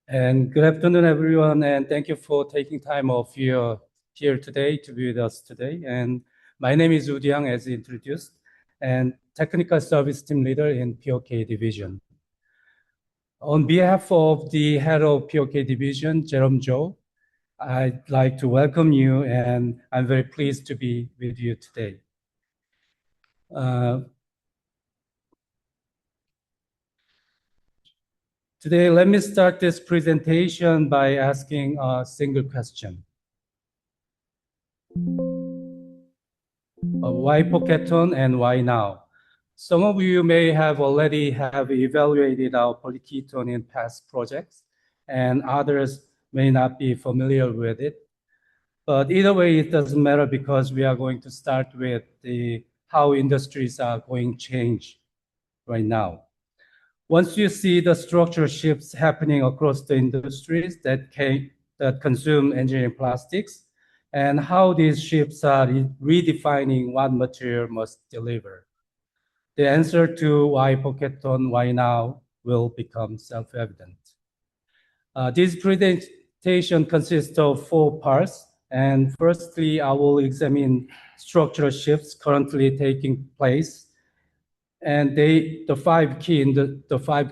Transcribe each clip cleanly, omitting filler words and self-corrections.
And good afternoon, everyone, and thank you for taking time off here today to be with us today. And my name is Woo Yang, as introduced, and Technical Service Team Leader in POK Division. On behalf of the head of POK Division, Jerome Zhou, I'd like to welcome you, and I'm very pleased to be with you today. Today, let me start this presentation by asking a single question. Why POKETONE and why now? Some of you may have already evaluated our POKETONE in past projects, and others may not be familiar with it. But either way, it doesn't matter because we are going to start with how industries are going to change right now. Once you see the structural shifts happening across the industries that consume engineering plastics, and how these shifts are redefining what material must deliver, the answer to why POKETONE, why now, will become self-evident. This presentation consists of 4 parts, and firstly, I will examine structural shifts currently taking place, and the 5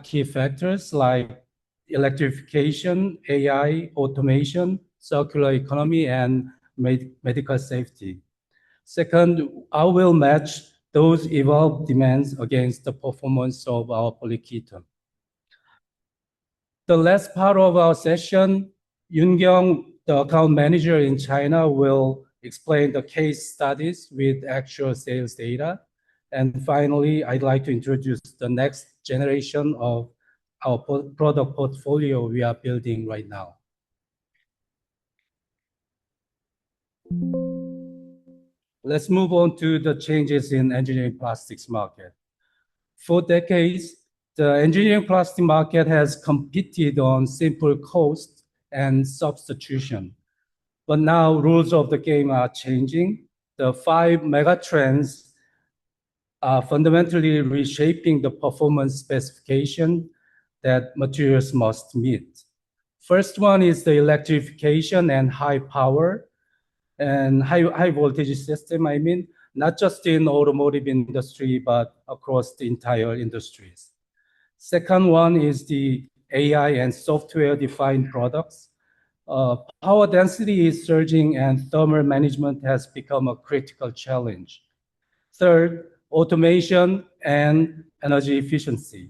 key factors like electrification, AI, automation, circular economy, and medical safety. Second, I will match those evolved demands against the performance of our POKETONE. The last part of our session, Yoon-kyung, the account manager in China, will explain the case studies with actual sales data. And finally, I'd like to introduce the next generation of our product portfolio we are building right now. Let's move on to the changes in engineering plastics market. For decades, the engineering plastic market has competed on simple cost and substitution. But now rules of the game are changing. The 5 mega trends are fundamentally reshaping the performance specification that materials must meet. First one is the electrification and high power and high voltage system, not just in automotive industry, but across the entire industries. Second one is the AI and software-defined products. Power density is surging and thermal management has become a critical challenge. Third, automation and energy efficiency.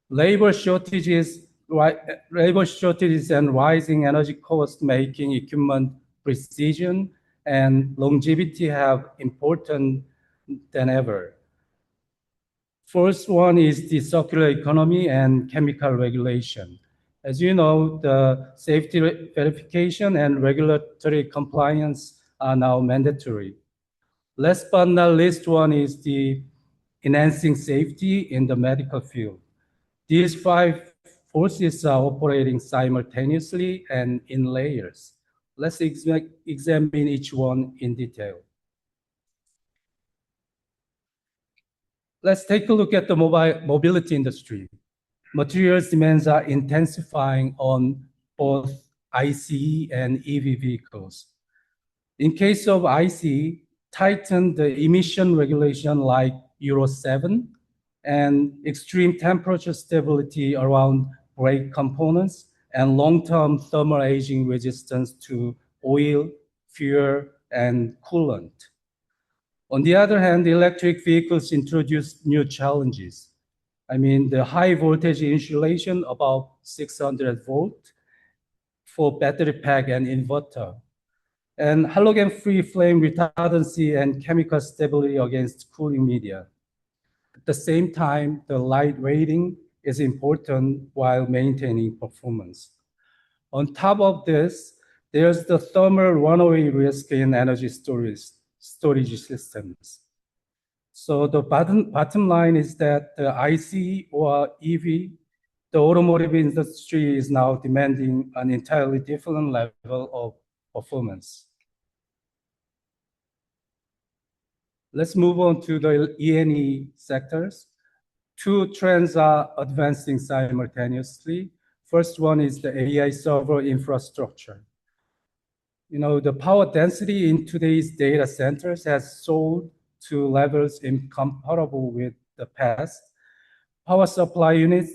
Labor shortages and rising energy costs making equipment precision and longevity have important than ever. First one is the circular economy and chemical regulation. As you know, the safety verification and regulatory compliance are now mandatory. Last but not least one is the enhancing safety in the medical field. These 5 forces are operating simultaneously and in layers. Let's examine each one in detail. Let's take a look at the mobility industry. Materials demands are intensifying on both ICE and EV vehicles. In case of ICE, tighten the emission regulation like Euro 7 and extreme temperature stability around brake components and long-term thermal aging resistance to oil, fuel, and coolant. On the other hand, electric vehicles introduce new challenges. The high voltage insulation above 600 volt for battery pack and inverter, and halogen-free flame retardancy and chemical stability against cooling media. At the same time, the light weighting is important while maintaining performance. On top of this, there's the thermal runaway risk in energy storage systems. So the bottom line is that the ICE or EV, the automotive industry is now demanding an entirely different level of performance. Let's move on to the E&E sectors. 2 trends are advancing simultaneously. First one is the AI server infrastructure. The power density in today's data centers has soared to levels incomparable with the past. Power supply units,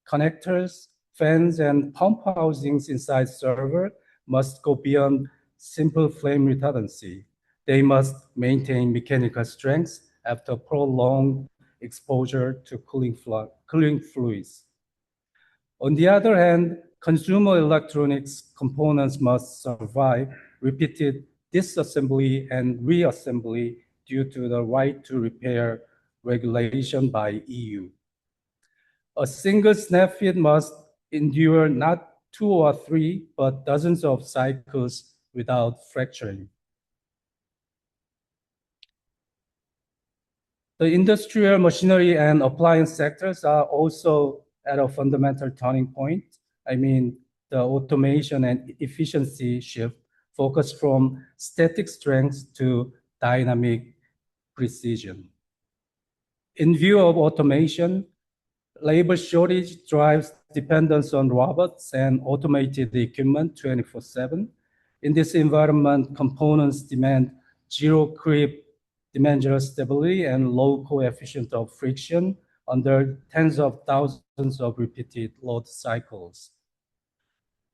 connectors, fans, and pump housings inside server must go beyond simple flame retardancy. They must maintain mechanical strength after prolonged exposure to cooling fluids. On the other hand, consumer electronics components must survive repeated disassembly and reassembly due to the right to repair regulation by EU. A single snap fit must endure not 2 or 3, but dozens of cycles without fracturing. The industrial machinery and appliance sectors are also at a fundamental turning point. I mean, the automation and efficiency shift focus from static strength to dynamic precision. In view of automation, labor shortage drives dependence on robots and automated equipment 24/7. In this environment, components demand zero creep, dimensional stability, and low coefficient of friction under tens of thousands of repeated load cycles.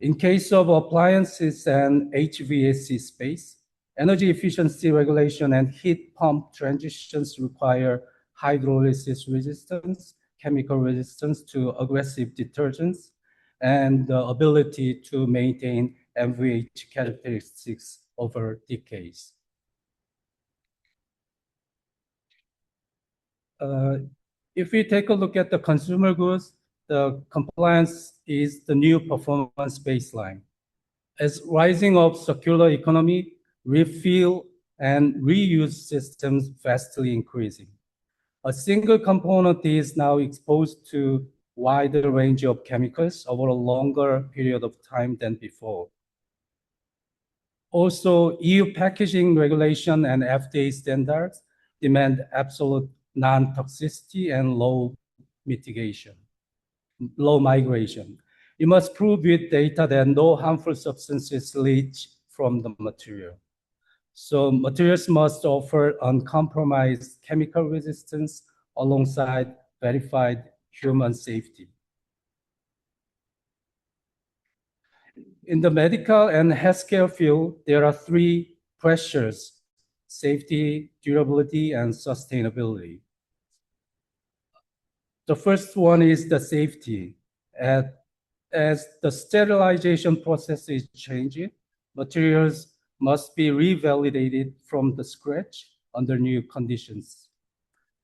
In case of appliances and HVAC space, energy efficiency regulation and heat pump transitions require hydrolysis resistance, chemical resistance to aggressive detergents, and the ability to maintain MVH characteristics over decades. If we take a look at the consumer goods, the compliance is the new performance baseline. As rising of circular economy, refill and reuse systems vastly increasing. A single component is now exposed to wider range of chemicals over a longer period of time than before. Also, EU packaging regulation and FDA standards demand absolute non-toxicity and low migration. You must prove with data that no harmful substances leach from the material. So materials must offer uncompromised chemical resistance alongside verified human safety. In the medical and healthcare field, there are three pressures: safety, durability, and sustainability. The first one is the safety. As the sterilization process is changing, materials must be revalidated from the scratch under new conditions.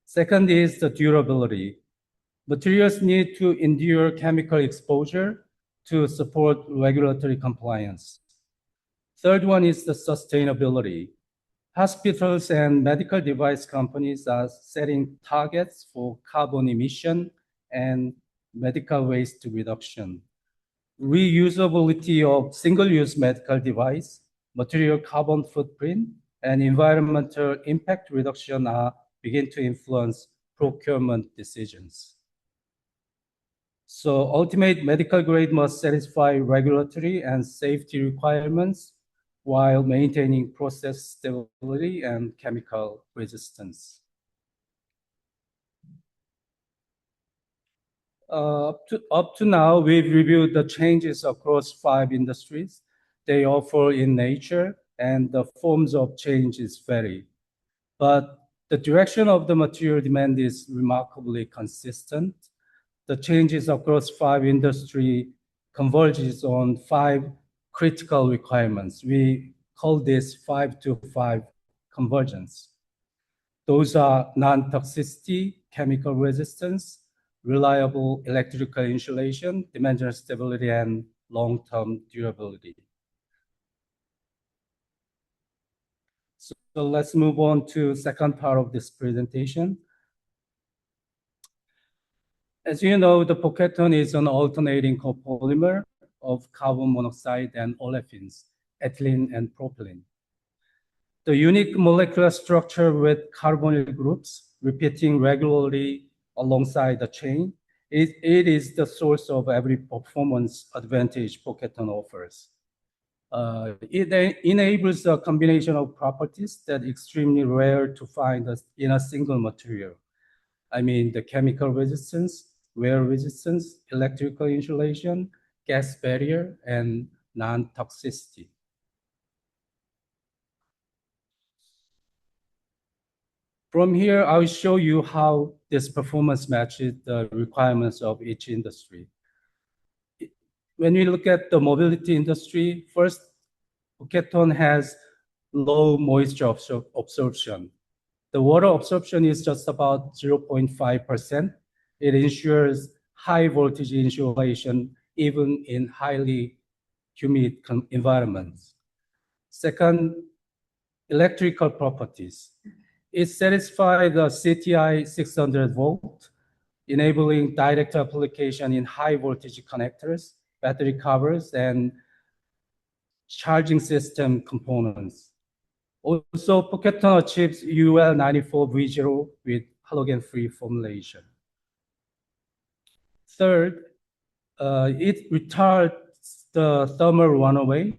Second is the durability. Materials need to endure chemical exposure to support regulatory compliance. Third one is the sustainability. Hospitals and medical device companies are setting targets for carbon emission and medical waste reduction. Reusability of single-use medical device, material carbon footprint, and environmental impact reduction are begin to influence procurement decisions. So ultimate medical grade must satisfy regulatory and safety requirements while maintaining process stability and chemical resistance. Up to now, we've reviewed the changes across 5 industries. They offer in nature, and the forms of changes vary. But the direction of the material demand is remarkably consistent. The changes across 5 industries converges on 5 critical requirements. We call this 5 to 5 convergence. Those are non-toxicity, chemical resistance, reliable electrical insulation, dimensional stability, and long-term durability. So let's move on to the second part of this presentation. As you know, the POKETONE is an alternating copolymer of carbon monoxide and olefins, ethylene and propylene. The unique molecular structure with carbonyl groups repeating regularly alongside the chain It is the source of every performance advantage POKETONE offers. It enables a combination of properties that are extremely rare to find in a single material. I mean, the chemical resistance, wear resistance, electrical insulation, gas barrier, and non-toxicity. From here, I will show you how this performance matches the requirements of each industry. When we look at the mobility industry, first, POKETONE has low moisture absorption. The water absorption is just about 0.5%. It ensures high voltage insulation even in highly humid environments. Second, electrical properties. It satisfies the CTI 600 volt, enabling direct application in high voltage connectors, battery covers, and charging system components. Also, POKETONE achieves UL 94V0 with halogen-free formulation. Third, it retards the thermal runaway.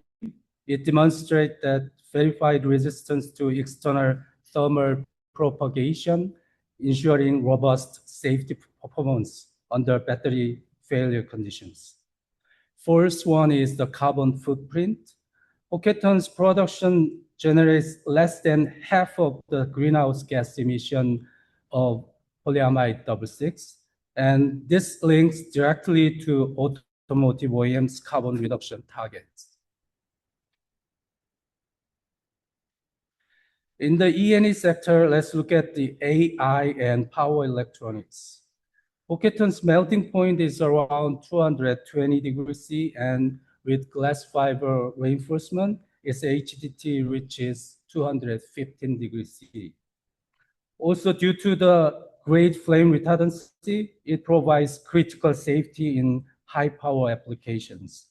It demonstrates that verified resistance to external thermal propagation, ensuring robust safety performance under battery failure conditions. Fourth one is the carbon footprint. POKETONE's production generates less than half of the greenhouse gas emission of polyamide 6, and this links directly to automotive OEM's carbon reduction targets. In the E&E sector, let's look at the AI and power electronics. POKETONE's melting point is around 220 degrees C, and with glass fiber reinforcement, its HDT reaches 215 degrees C. Also, due to the great flame retardancy, it provides critical safety in high power applications.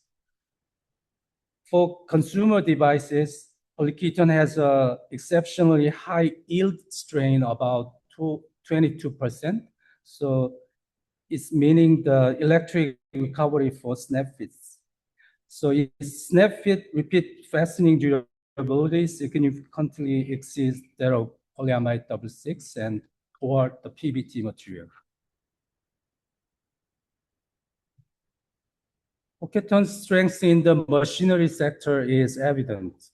For consumer devices, POKETONE has an exceptionally high yield strain, about 22%. So it's meaning the electric recovery for snap fits. So its snap fit repeat fastening durability significantly exceeds that of polyamide 6 and or the PBT material. POKETONE's strength in the machinery sector is evident.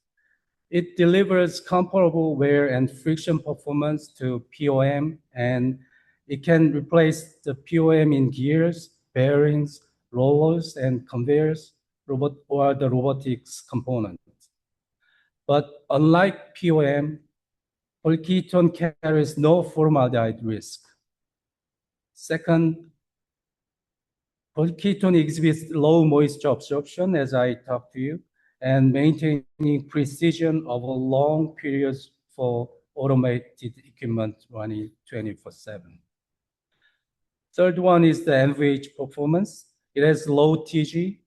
It delivers comparable wear and friction performance to POM, and it can replace the POM in gears, bearings, rollers, and conveyors, or the robotics component. But unlike POM, POKETONE carries no formaldehyde risk. Second, POKETONE exhibits low moisture absorption, as I talked to you, and maintaining precision over long periods for automated equipment running 24/7. Third one is the MVH performance. It has low TG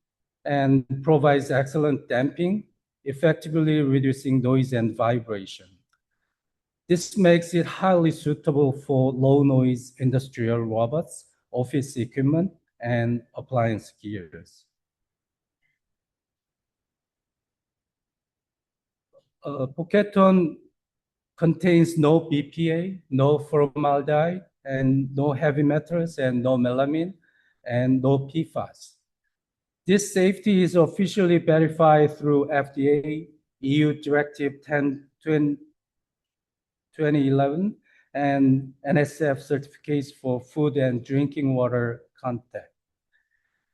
and provides excellent damping, effectively reducing noise and vibration. This makes it highly suitable for low noise industrial robots, office equipment, and appliance gears. POKETONE contains no BPA, no formaldehyde, and no heavy metals, and no melamine, and no PFAS. This safety is officially verified through FDA, EU Directive 10/2011, and NSF certificates for food and drinking water contact.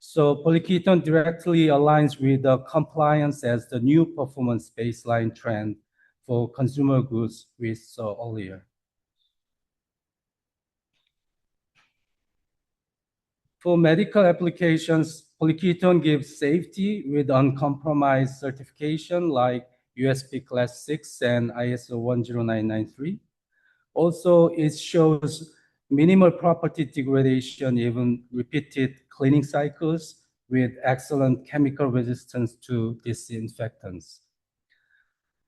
So POKETONE directly aligns with the compliance as the new performance baseline trend for consumer goods we saw earlier. For medical applications, POKETONE gives safety with uncompromised certification like USP Class 6 and ISO 10993. Also, it shows minimal property degradation, even repeated cleaning cycles with excellent chemical resistance to disinfectants.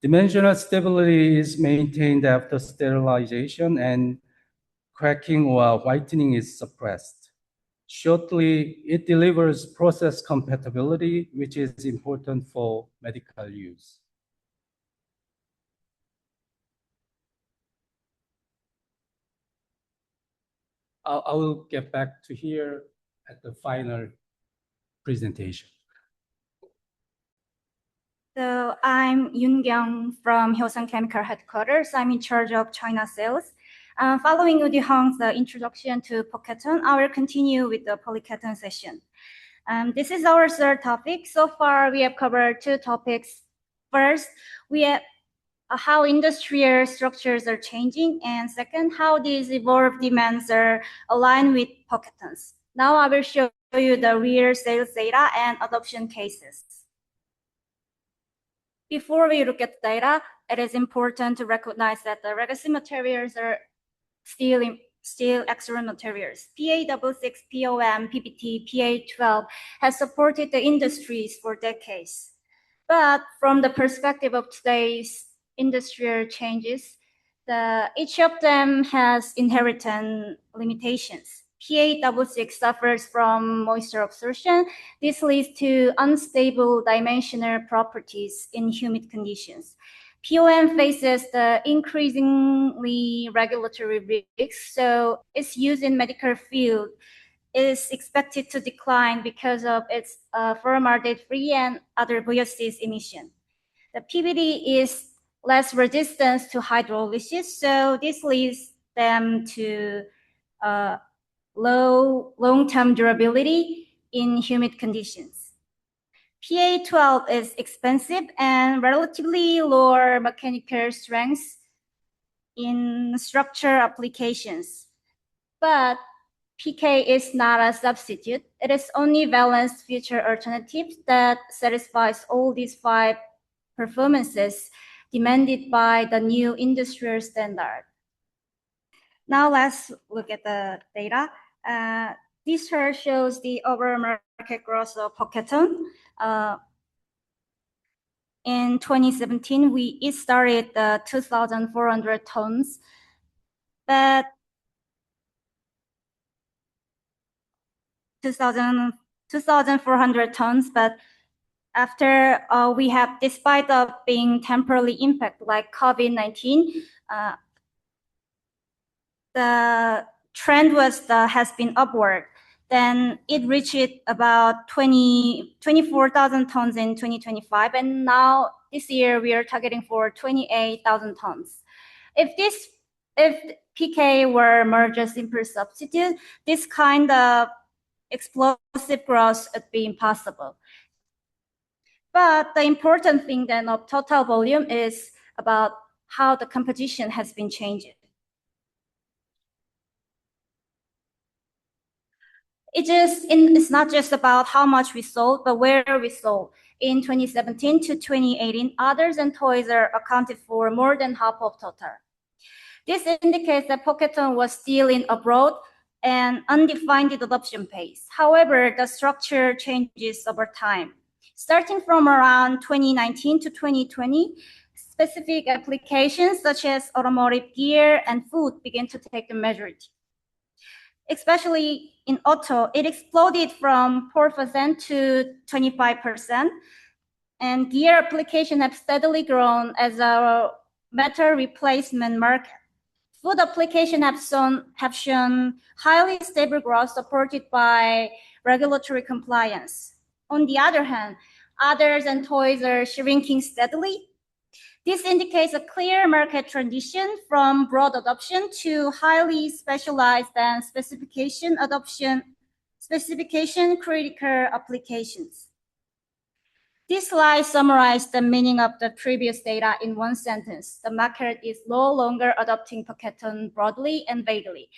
Dimensional stability is maintained after sterilization, and cracking or whitening is suppressed. Shortly, it delivers process compatibility, which is important for medical use. I will get back to here at the final presentation. So I'm Yoon Kyung from Hyosung Chemical Headquarters. I'm in charge of China sales. Following Udi Hong's introduction to POKETONE, I will continue with the POKETONE session. This is our third topic. So far, we have covered two topics. First, we have how industrial structures are changing, and second, how these evolved demands are aligned with POKETONEs. Now I will show you the real sales data and adoption cases. Before we look at the data, it is important to recognize that the legacy materials are still excellent materials. PA66, POM, PBT, PA12 has supported the industries for decades. But from the perspective of today's industrial changes, each of them has inherent limitations. PA66 suffers from moisture absorption. This leads to unstable dimensional properties in humid conditions. POM faces the increasingly regulatory risks, so its use in medical field is expected to decline because of its formaldehyde-free and other VOCs emission. The PVD is less resistant to hydrolysis, so this leads them to low long-term durability in humid conditions. PA12 is expensive and relatively lower mechanical strength in structure applications. But PK is not a substitute. It is only balanced future alternative that satisfies all these five performances demanded by the new industrial standard. Now let's look at the data. This chart shows the overall market growth of POKETONE. In 2017, it started 2,400 tons, but 2,400 tons, but after we have, despite of being temporarily impacted like COVID-19, the trend has been upward. Then it reached about 24,000 tons in 2025, and now this year we are targeting for 28,000 tons. If PK were merged as simple substitute, this kind of explosive growth would be impossible. But the important thing then of total volume is about how the composition has been changed. It's not just about how much we sold, but where we sold. In 2017 to 2018, others and toys are accounted for more than half of total. This indicates that POKETONE was still in a broad and undefined adoption pace. However, the structure changes over time. Starting from around 2019 to 2020, specific applications such as automotive gear and food began to take the majority. Especially in auto, it exploded from 4% to 25%, and gear applications have steadily grown as a metal replacement market. Food applications have shown highly stable growth supported by regulatory compliance. On the other hand, others and toys are shrinking steadily. This indicates a clear market transition from broad adoption to highly specialized and specification critical applications. This slide summarizes the meaning of the previous data in one sentence. The market is no longer adopting POKETONE broadly and vaguely.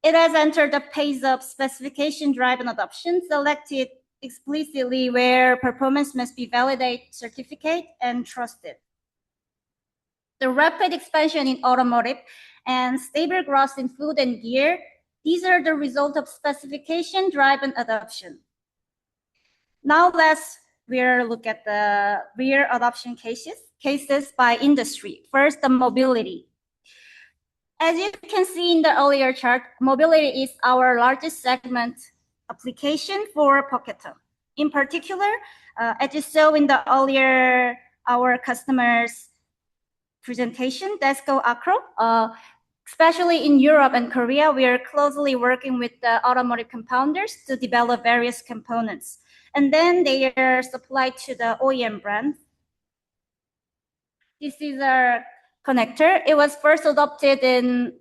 It has entered the phase of specification-driven adoption, selected explicitly where performance must be validated, certificated, and trusted. The rapid expansion in automotive and stable growth in food and gear, these are the result of specification-driven adoption. Now we'll look at the real adoption cases by industry. First, the mobility. As you can see in the earlier chart, mobility is our largest segment application for POKETONE. In particular, as you saw in the earlier our customers' presentation, Desco Acro, especially in Europe and Korea, we are closely working with the automotive compounders to develop various components. And then they are supplied to the OEM brand. This is our connector. It was first adopted in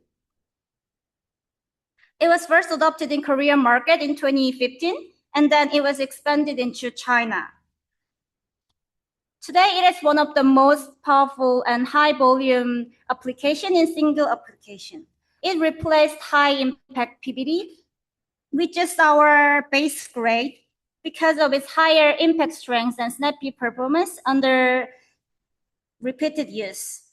Korean market in 2015, and then it was expanded into China. Today, it is one of the most powerful and high volume application in single application. It replaced high impact PVD, which is our base grade because of its higher impact strength and snappy performance under repeated use.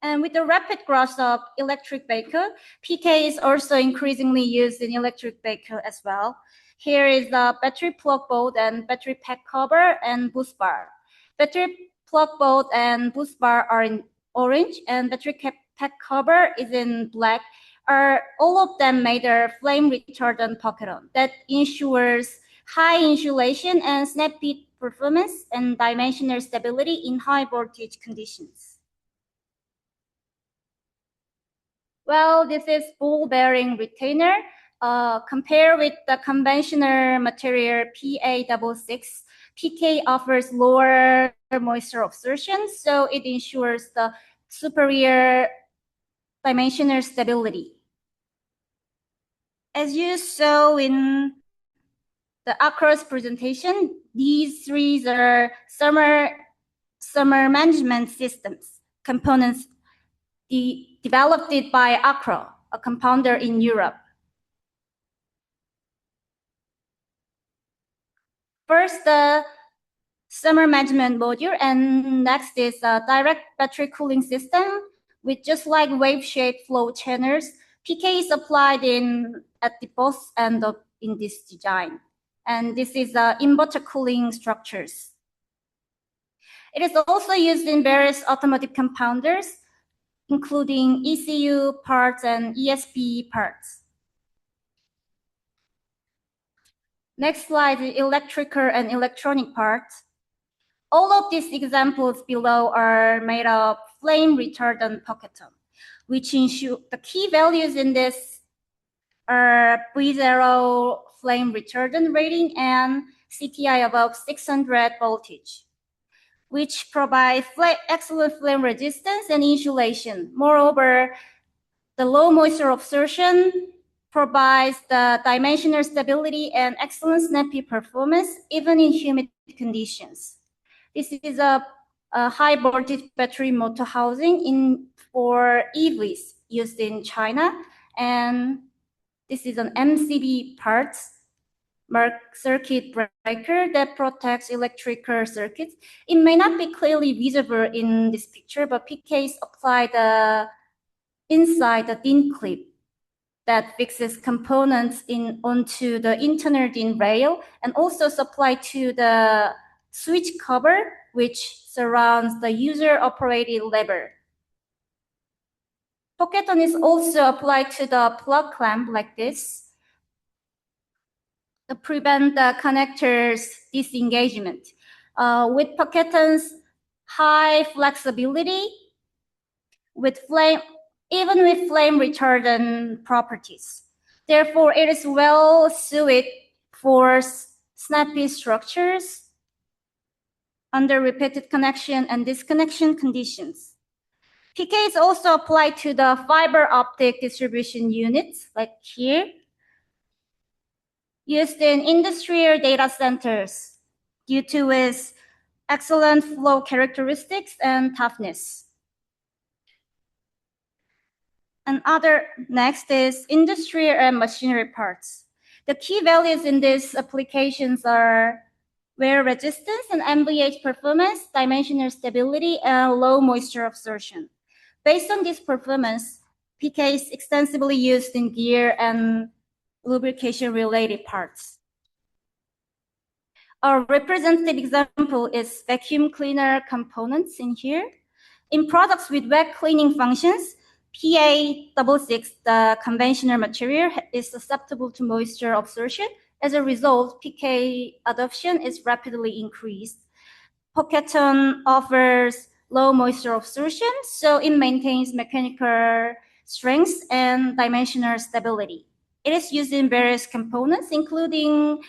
And with the rapid growth of electric vehicle, PK is also increasingly used in electric vehicle as well. Here is the battery plug board and battery pack cover and boost bar. Battery plug board and boost bar are in orange, and battery pack cover is in black. All of them made a flame retardant POKETONE that ensures high insulation and snappy performance and dimensional stability in high voltage conditions. Well, this is ball bearing retainer. Compared with the conventional material PA66, PK offers lower moisture absorption, so it ensures the superior dimensional stability. As you saw in the Acro's presentation, these three are summer management systems components developed by Acro, a compounder in Europe. First, the summer management module, and next is a direct battery cooling system with just like wave-shaped flow channels. PK is applied at the both end in this design. And this is inverter cooling structures. It is also used in various automotive compounders, including ECU parts and ESP parts. Next slide is electrical and electronic parts. All of these examples below are made of flame retardant POKETONE, which ensure the key values in this are V0 flame retardant rating and CTI above 600 voltage, which provide excellent flame resistance and insulation. Moreover, the low moisture absorption provides the dimensional stability and excellent snappy performance, even in humid conditions. This is a high voltage battery motor housing for EVs used in China. And this is an MCB parts circuit breaker that protects electrical circuits. It may not be clearly visible in this picture, but PK is applied inside the DIN clip that fixes components onto the internal DIN rail, and also supplied to the switch cover, which surrounds the user-operated lever. POKETONE is also applied to the plug clamp like this to prevent the connector's disengagement. With POKETONE's high flexibility, even with flame retardant properties. Therefore, it is well suited for snappy structures under repeated connection and disconnection conditions. PK is also applied to the fiber optic distribution units, like here, used in industrial data centers due to its excellent flow characteristics and toughness. Next is industrial and machinery parts. The key values in these applications are wear resistance and NVH performance, dimensional stability, and low moisture absorption. Based on this performance, PK is extensively used in gear and lubrication-related parts. A representative example is vacuum cleaner components in here. In products with wet cleaning functions, PA66, the conventional material, is susceptible to moisture absorption. As a result, PK adoption is rapidly increased. POKETONE offers low moisture absorption, so it maintains mechanical strength and dimensional stability. It is used in various components, including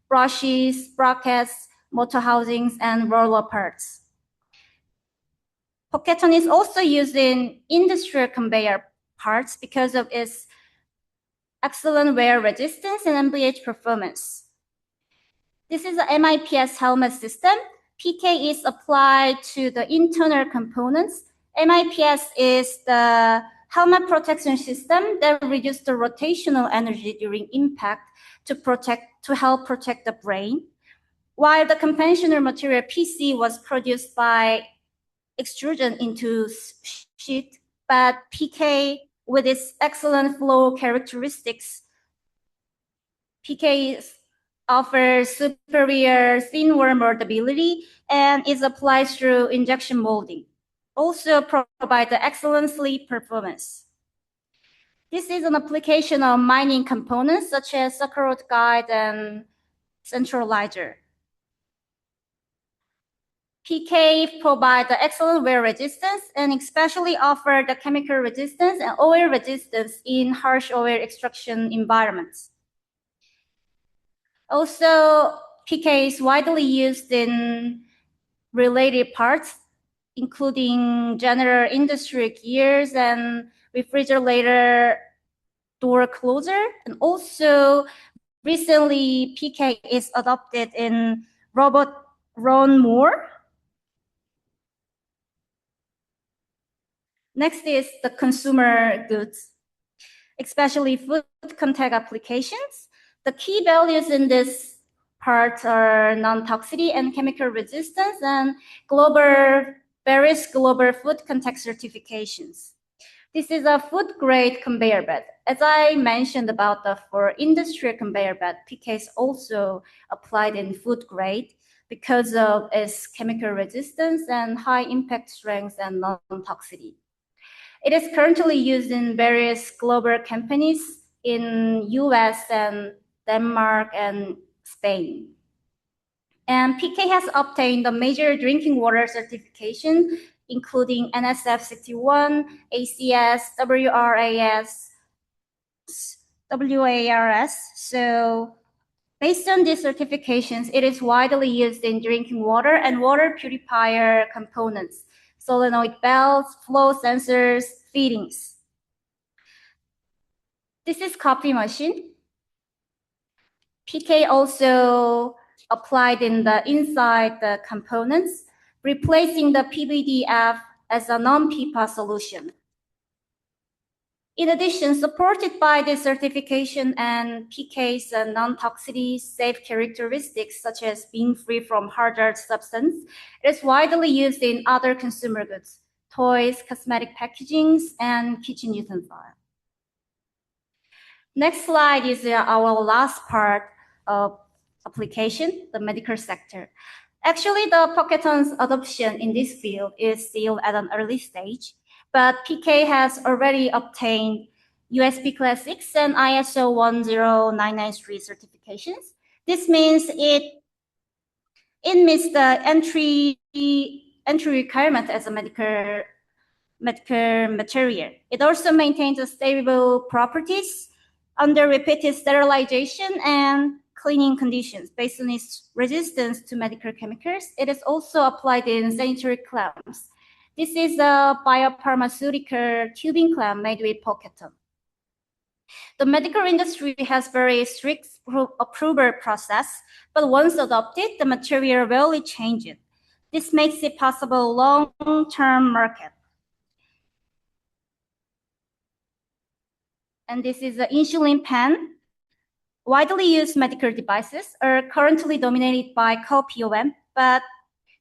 brushes, sprockets, motor housings, and roller parts. POKETONE is also used in industrial conveyor parts because of its excellent wear resistance and MVH performance. This is the MIPS helmet system. PK is applied to the internal components. MIPS is the helmet protection system that reduces the rotational energy during impact to help protect the brain. While the conventional material PC was produced by extrusion into sheet, but PK, with its excellent flow characteristics, PK offers superior thin wall moldability and is applied through injection molding. Also provides excellent sleep performance. This is an application of mining components such as saccharode guide and centralizer. PK provide the excellent wear resistance and especially offer the chemical resistance and oil resistance in harsh oil extraction environments. Also, PK is widely used in related parts, including general industry gears and refrigerator door closer. And also, recently, PK is adopted in robot lawnmower. Next is the consumer goods, especially food contact applications. The key values in this part are non-toxicity and chemical resistance and various global food contact certifications. This is a food grade conveyor belt. As I mentioned about for industrial conveyor belt, PK is also applied in food grade because of its chemical resistance and high impact strength and non-toxicity. It is currently used in various global companies in US and Denmark and Spain. And PK has obtained the major drinking water certification, including NSF 61, ACS, WARS. So based on these certifications, it is widely used in drinking water and water purifier components, solenoid valves, flow sensors, fittings. This is coffee machine. PK also applied in the inside the components, replacing the PVDF as a non-PIPA solution. In addition, supported by this certification and PK's non-toxicity safe characteristics, such as being free from hazard substance, it is widely used in other consumer goods, toys, cosmetic packagings, and kitchen utensils. Next slide is our last part of application, the medical sector. Actually, the POKETONE's adoption in this field is still at an early stage, but PK has already obtained USB Class 6 and ISO 10993 certifications. This means it meets the entry requirement as a medical material. It also maintains stable properties under repeated sterilization and cleaning conditions. Based on its resistance to medical chemicals, it is also applied in sanitary clamps. This is a biopharmaceutical tubing clamp made with POKETONE. The medical industry has very strict approval process, but once adopted, the material rarely changes. This makes it possible long-term market. And this is an insulin pen. Widely used medical devices are currently dominated by co-POM, but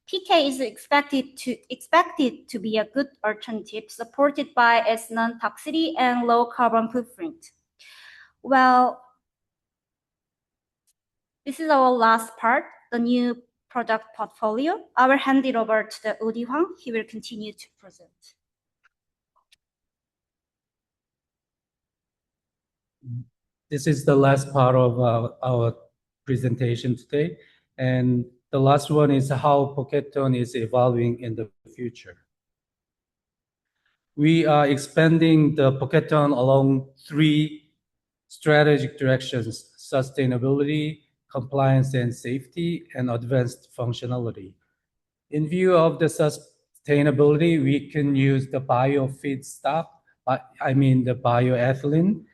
PK is expected to be a good alternative, supported by its non-toxicity and low carbon footprint. Well, this is our last part, the new product portfolio. I will hand it over to the Udi Hwang. He will continue to present. This is the last part of our presentation today. And the last one is how POKETONE is evolving in the future. We are expanding the POKETONE along three strategic directions: sustainability, compliance and safety, and advanced functionality. In view of the sustainability, we can use the bio feedstock, the bioethylene,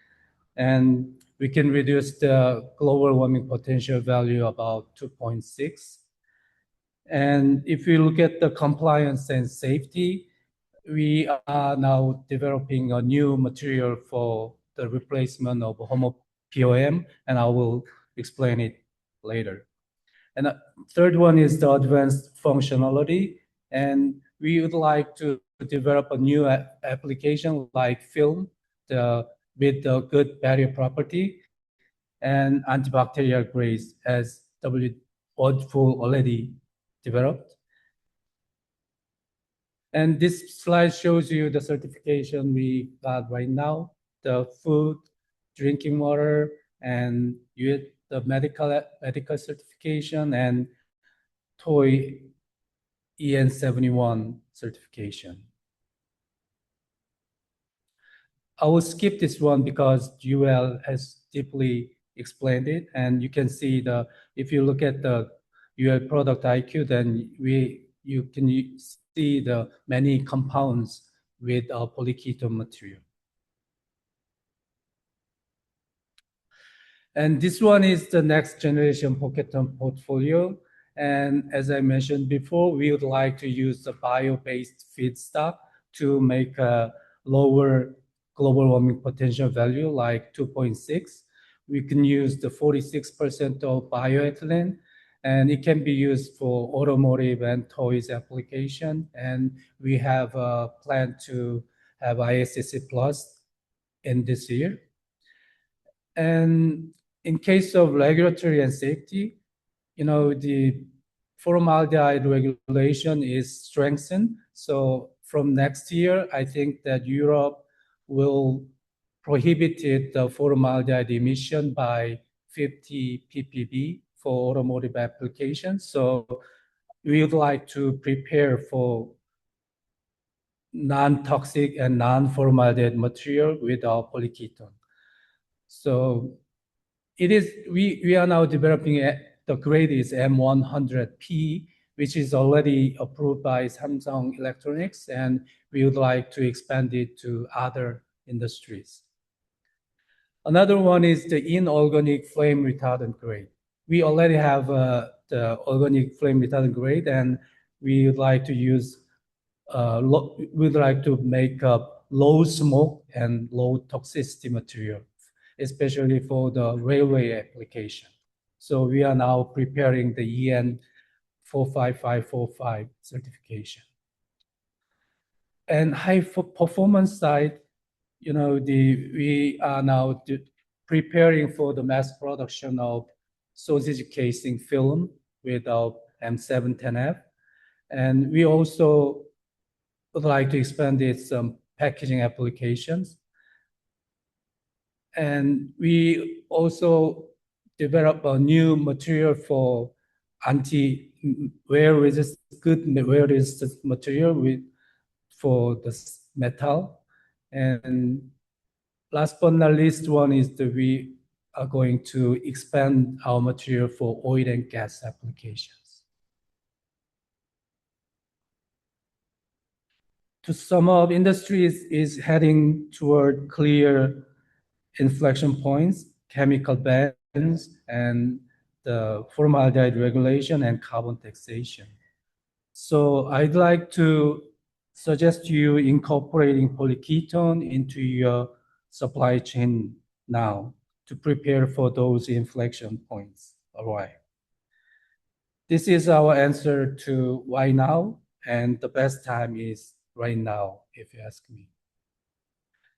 and we can reduce the global warming potential value about 2.6. And if we look at the compliance and safety, we are now developing a new material for the replacement of homo POM, and I will explain it later. And the third one is the advanced functionality, and we would like to develop a new application like film with the good barrier property and antibacterial grades as Wordful already developed. And this slide shows you the certification we got right now: the food, drinking water, and the medical certification, and toy EN71 certification. I will skip this one because UL has deeply explained it, and you can see if you look at the UL product IQ, then you can see the many compounds with our polyketone material. And this one is the next generation POKETONE portfolio. And as I mentioned before, we would like to use the bio-based feedstock to make a lower global warming potential value like 2.6. We can use the 46% of bioethylene, and it can be used for automotive and toys application. And we have a plan to have ISCC Plus in this year. And in case of regulatory and safety, the formaldehyde regulation is strengthened. So from next year, I think that Europe will prohibit the formaldehyde emission by 50 ppb for automotive applications. So we would like to prepare for non-toxic and non-formaldehyde material with our polyketone. So we are now developing the grade is M100P, which is already approved by Samsung Electronics, and we would like to expand it to other industries. Another one is the inorganic flame retardant grade. We already have the organic flame retardant grade, and we would like to use we'd like to make a low smoke and low toxicity material, especially for the railway application. So we are now preparing the EN 45545 certification. And high performance side, we are now preparing for the mass production of sausage casing film with our M710F. And we also would like to expand its packaging applications. And we also develop a new material for wear resistant material for the metal. And last but not least one is that we are going to expand our material for oil and gas applications. To sum up, industry is heading toward clear inflection points: chemical bans, and the formaldehyde regulation and carbon taxation. So I'd like to suggest you incorporating polyketone into your supply chain now to prepare for those inflection points. All right. This is our answer to why now, and the best time is right now, if you ask me.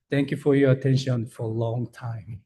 Thank you for your attention for a long time.